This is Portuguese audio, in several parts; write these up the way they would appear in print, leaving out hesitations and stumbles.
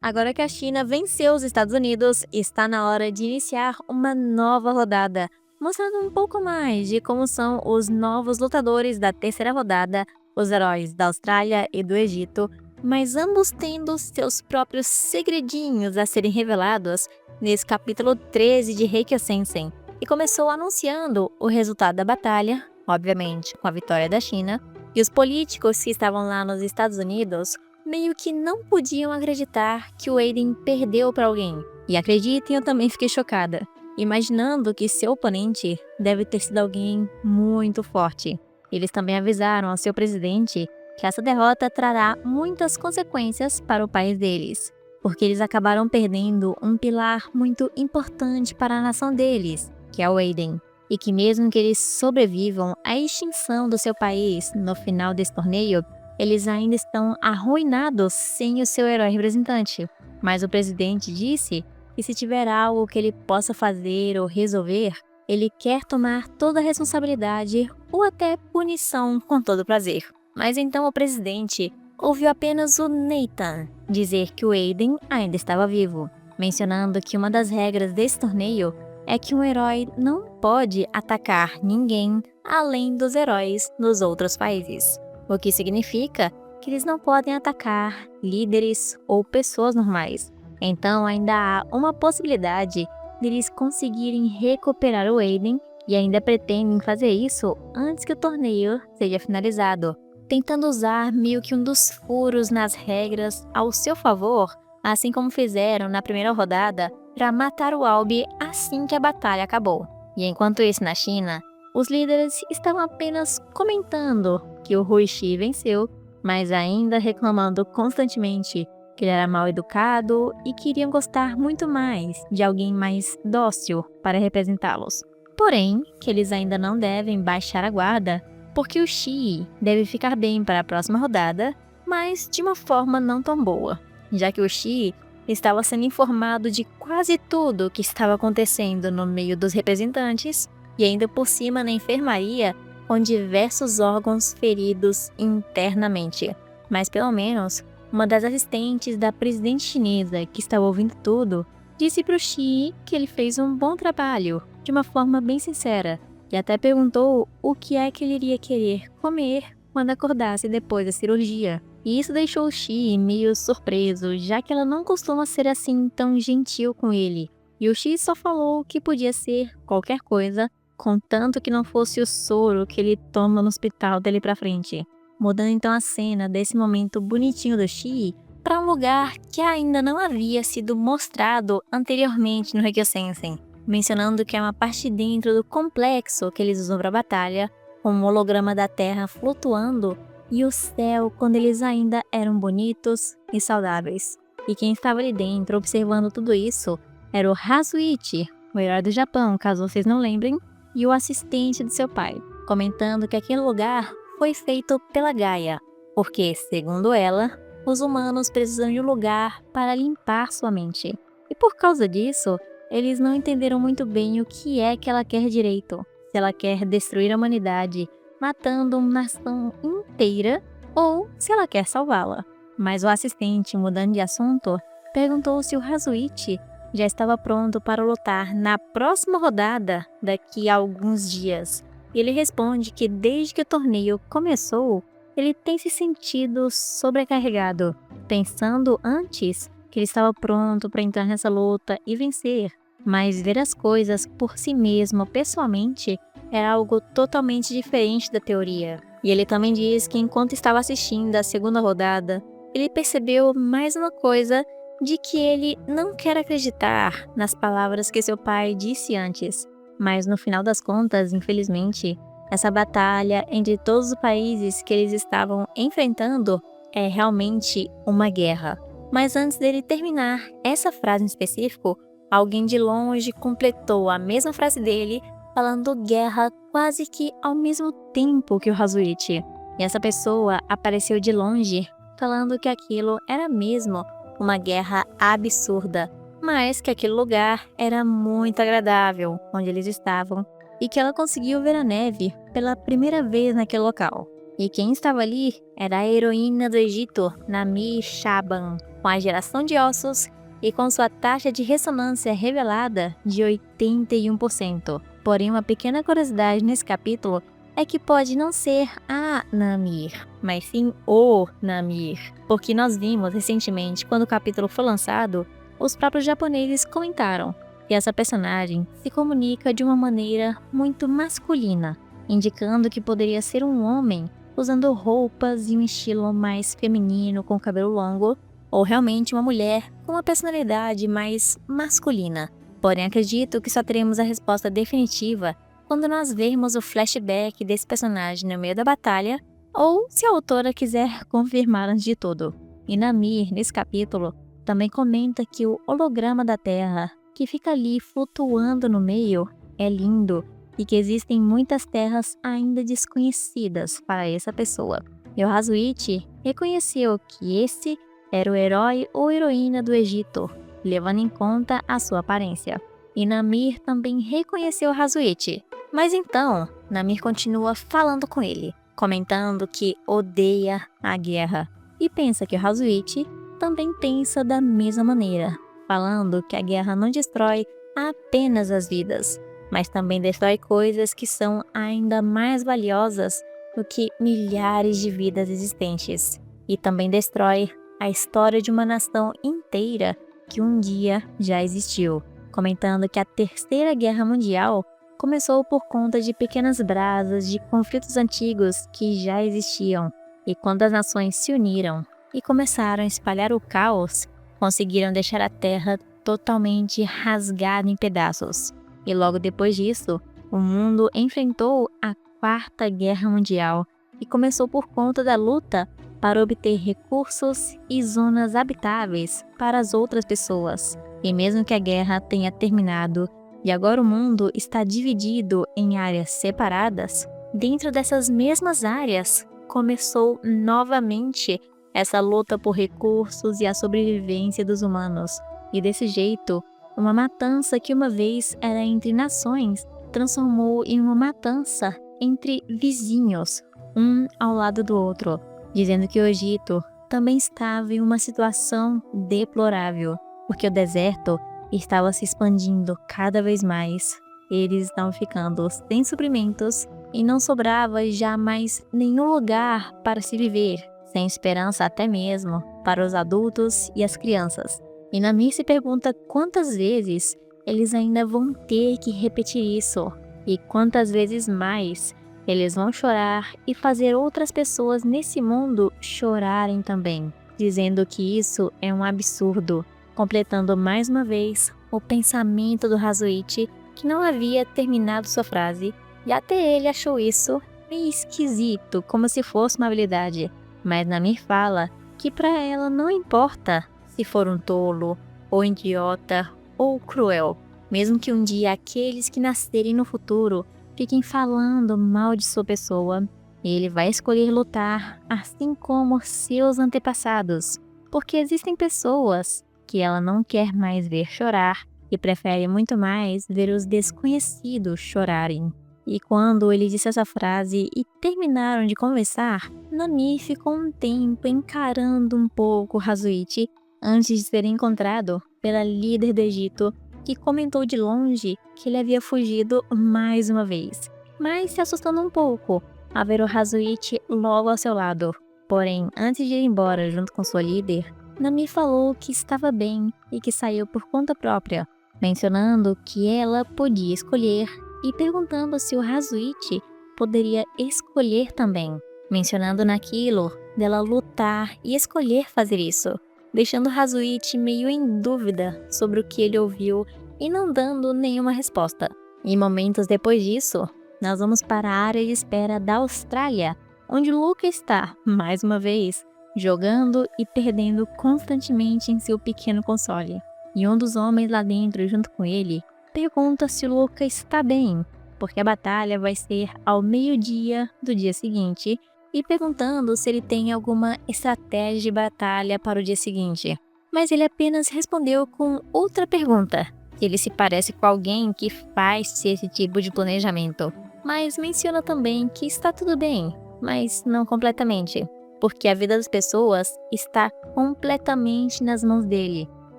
Agora que a China venceu os Estados Unidos, está na hora de iniciar uma nova rodada, mostrando um pouco mais de como são os novos lutadores da terceira rodada, os heróis da Austrália e do Egito, mas ambos tendo seus próprios segredinhos a serem revelados nesse capítulo 13 de Heikyo Sensen, e começou anunciando o resultado da batalha, obviamente com a vitória da China, e os políticos que estavam lá nos Estados Unidos meio que não podiam acreditar que o Aiden perdeu para alguém. E acreditem, eu também fiquei chocada, imaginando que seu oponente deve ter sido alguém muito forte. Eles também avisaram ao seu presidente que essa derrota trará muitas consequências para o país deles, porque eles acabaram perdendo um pilar muito importante para a nação deles, que é o Aiden. E que mesmo que eles sobrevivam à extinção do seu país no final desse torneio, eles ainda estão arruinados sem o seu herói representante. Mas o presidente disse que se tiver algo que ele possa fazer ou resolver, ele quer tomar toda a responsabilidade ou até punição com todo prazer. Mas então o presidente ouviu apenas o Nathan dizer que o Aiden ainda estava vivo, mencionando que uma das regras desse torneio é que um herói não pode atacar ninguém além dos heróis nos outros países. O que significa que eles não podem atacar líderes ou pessoas normais. Então ainda há uma possibilidade de eles conseguirem recuperar o Aiden e ainda pretendem fazer isso antes que o torneio seja finalizado, tentando usar meio que um dos furos nas regras ao seu favor, assim como fizeram na primeira rodada para matar o Albi assim que a batalha acabou. E enquanto isso na China, os líderes estavam apenas comentando que o Hui Shi venceu, mas ainda reclamando constantemente que ele era mal educado e queriam gostar muito mais de alguém mais dócil para representá-los. Porém, que eles ainda não devem baixar a guarda, porque o Shi deve ficar bem para a próxima rodada, mas de uma forma não tão boa, já que o Shi estava sendo informado de quase tudo o que estava acontecendo no meio dos representantes, e ainda por cima na enfermaria, com diversos órgãos feridos internamente. Mas pelo menos, uma das assistentes da presidente chinesa que estava ouvindo tudo, disse para o Xi que ele fez um bom trabalho, de uma forma bem sincera, e até perguntou o que é que ele iria querer comer quando acordasse depois da cirurgia. E isso deixou o Xi meio surpreso, já que ela não costuma ser assim tão gentil com ele. E o Xi só falou que podia ser qualquer coisa, contanto que não fosse o soro que ele toma no hospital dele pra frente. Mudando então a cena desse momento bonitinho do Xi para um lugar que ainda não havia sido mostrado anteriormente no Heikyo Sensen, mencionando que é uma parte dentro do complexo que eles usam para a batalha, com um holograma da Terra flutuando e o céu quando eles ainda eram bonitos e saudáveis. E quem estava ali dentro observando tudo isso era o Hazuichi, o herói do Japão, caso vocês não lembrem, e o assistente de seu pai, comentando que aquele lugar foi feito pela Gaia, porque, segundo ela, os humanos precisam de um lugar para limpar sua mente. E por causa disso, eles não entenderam muito bem o que é que ela quer direito, se ela quer destruir a humanidade, matando uma nação inteira, ou se ela quer salvá-la. Mas o assistente, mudando de assunto, perguntou se o Hazuichi já estava pronto para lutar na próxima rodada daqui a alguns dias. E ele responde que desde que o torneio começou, ele tem se sentido sobrecarregado, pensando antes que ele estava pronto para entrar nessa luta e vencer. Mas ver as coisas por si mesmo, pessoalmente, era algo totalmente diferente da teoria. E ele também diz que enquanto estava assistindo a segunda rodada, ele percebeu mais uma coisa de que ele não quer acreditar nas palavras que seu pai disse antes. Mas no final das contas, infelizmente, essa batalha entre todos os países que eles estavam enfrentando é realmente uma guerra. Mas antes dele terminar essa frase em específico, alguém de longe completou a mesma frase dele, falando guerra quase que ao mesmo tempo que o Hazuichi. E essa pessoa apareceu de longe, falando que aquilo era mesmo uma guerra absurda, mas que aquele lugar era muito agradável, onde eles estavam, e que ela conseguiu ver a neve pela primeira vez naquele local. E quem estava ali era a heroína do Egito, Namir Shaban, com a geração de ossos e com sua taxa de ressonância revelada de 81%. Porém, uma pequena curiosidade nesse capítulo é que pode não ser a Namir, mas sim o Namir. Porque nós vimos recentemente, quando o capítulo foi lançado, os próprios japoneses comentaram que essa personagem se comunica de uma maneira muito masculina, indicando que poderia ser um homem usando roupas e um estilo mais feminino com cabelo longo, ou realmente uma mulher com uma personalidade mais masculina. Porém, acredito que só teremos a resposta definitiva quando nós vermos o flashback desse personagem no meio da batalha, ou se a autora quiser confirmar antes de tudo. E Namir, nesse capítulo, também comenta que o holograma da Terra, que fica ali flutuando no meio, é lindo e que existem muitas terras ainda desconhecidas para essa pessoa. E o Hazuichi reconheceu que esse era o herói ou heroína do Egito, levando em conta a sua aparência. E Namir também reconheceu Hazuichi. Mas então, Namir continua falando com ele, comentando que odeia a guerra. E pensa que o Hazuichi também pensa da mesma maneira, falando que a guerra não destrói apenas as vidas, mas também destrói coisas que são ainda mais valiosas do que milhares de vidas existentes. E também destrói a história de uma nação inteira que um dia já existiu, comentando que a Terceira Guerra Mundial começou por conta de pequenas brasas de conflitos antigos que já existiam, e quando as nações se uniram e começaram a espalhar o caos, conseguiram deixar a Terra totalmente rasgada em pedaços. E logo depois disso, o mundo enfrentou a Quarta Guerra Mundial e começou por conta da luta para obter recursos e zonas habitáveis para as outras pessoas. E mesmo que a guerra tenha terminado e agora o mundo está dividido em áreas separadas, dentro dessas mesmas áreas começou novamente essa luta por recursos e a sobrevivência dos humanos. E desse jeito, uma matança que uma vez era entre nações transformou em uma matança entre vizinhos, um ao lado do outro, dizendo que o Egito também estava em uma situação deplorável, porque o deserto estava se expandindo cada vez mais. Eles estavam ficando sem suprimentos e não sobrava já mais nenhum lugar para se viver, sem esperança até mesmo para os adultos e as crianças. E Namir se pergunta quantas vezes eles ainda vão ter que repetir isso e quantas vezes mais eles vão chorar e fazer outras pessoas nesse mundo chorarem também, dizendo que isso é um absurdo, completando mais uma vez o pensamento do Hazuichi, que não havia terminado sua frase, e até ele achou isso meio esquisito, como se fosse uma habilidade. Mas Namir fala que para ela não importa se for um tolo, ou idiota, ou cruel, mesmo que um dia aqueles que nascerem no futuro fiquem falando mal de sua pessoa, ele vai escolher lutar assim como seus antepassados, porque existem pessoas que ela não quer mais ver chorar e prefere muito mais ver os desconhecidos chorarem. E quando ele disse essa frase e terminaram de conversar, Namir ficou um tempo encarando um pouco Hazuichi antes de ser encontrado pela líder do Egito, que comentou de longe que ele havia fugido mais uma vez, mas se assustando um pouco ao ver o Hazuichi logo ao seu lado. Porém, antes de ir embora junto com sua líder, Namir falou que estava bem e que saiu por conta própria, mencionando que ela podia escolher e perguntando se o Hazuichi poderia escolher também, mencionando naquilo dela lutar e escolher fazer isso, deixando Hazuichi meio em dúvida sobre o que ele ouviu e não dando nenhuma resposta. E momentos depois disso, nós vamos para a área de espera da Austrália, onde Luca está, mais uma vez, jogando e perdendo constantemente em seu pequeno console. E um dos homens lá dentro, junto com ele, pergunta se o Luca está bem, porque a batalha vai ser ao meio-dia do dia seguinte, e perguntando se ele tem alguma estratégia de batalha para o dia seguinte. Mas ele apenas respondeu com outra pergunta, se ele se parece com alguém que faz esse tipo de planejamento. Mas menciona também que está tudo bem, mas não completamente, porque a vida das pessoas está completamente nas mãos dele.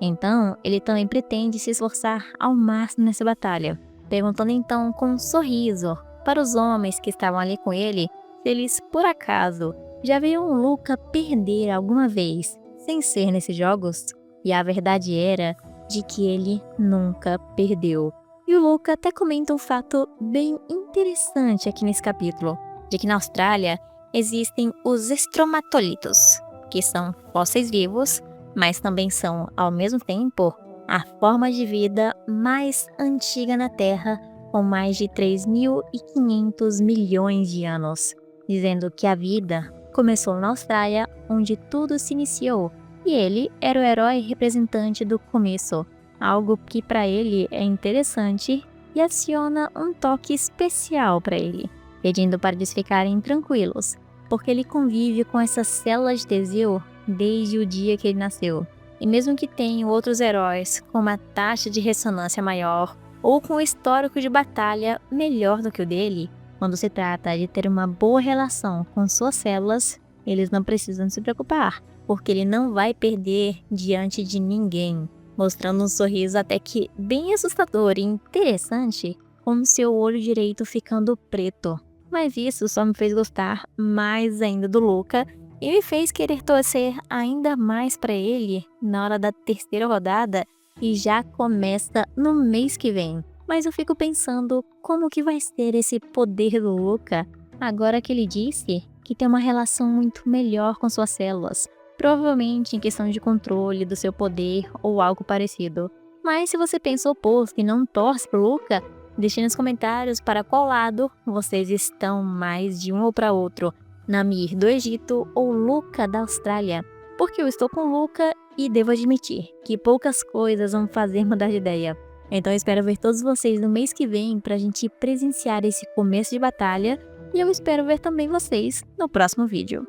Então, ele também pretende se esforçar ao máximo nessa batalha, perguntando então com um sorriso para os homens que estavam ali com ele se eles, por acaso, já viram Luca perder alguma vez sem ser nesses jogos. E a verdade era de que ele nunca perdeu. E o Luca até comenta um fato bem interessante aqui nesse capítulo, de que na Austrália existem os estromatolitos, que são fósseis vivos, mas também são, ao mesmo tempo, a forma de vida mais antiga na Terra, com mais de 3.500 milhões de anos, dizendo que a vida começou na Austrália, onde tudo se iniciou, e ele era o herói representante do começo, algo que para ele é interessante e adiciona um toque especial para ele, pedindo para eles ficarem tranquilos, porque ele convive com essas células de Teseu desde o dia que ele nasceu. E mesmo que tenham outros heróis com uma taxa de ressonância maior ou com um histórico de batalha melhor do que o dele, quando se trata de ter uma boa relação com suas células, eles não precisam se preocupar, porque ele não vai perder diante de ninguém, mostrando um sorriso até que bem assustador e interessante, com seu olho direito ficando preto. Mas isso só me fez gostar mais ainda do Luca e me fez querer torcer ainda mais para ele na hora da terceira rodada, e já começa no mês que vem. Mas eu fico pensando como que vai ser esse poder do Luca agora que ele disse que tem uma relação muito melhor com suas células, provavelmente em questão de controle do seu poder ou algo parecido. Mas se você pensa o oposto e não torce pro Luca, deixe nos comentários para qual lado vocês estão, mais de um ou para outro, Namir do Egito ou Luca da Austrália, porque eu estou com o Luca e devo admitir que poucas coisas vão fazer mudar de ideia. Então eu espero ver todos vocês no mês que vem pra gente presenciar esse começo de batalha, e eu espero ver também vocês no próximo vídeo.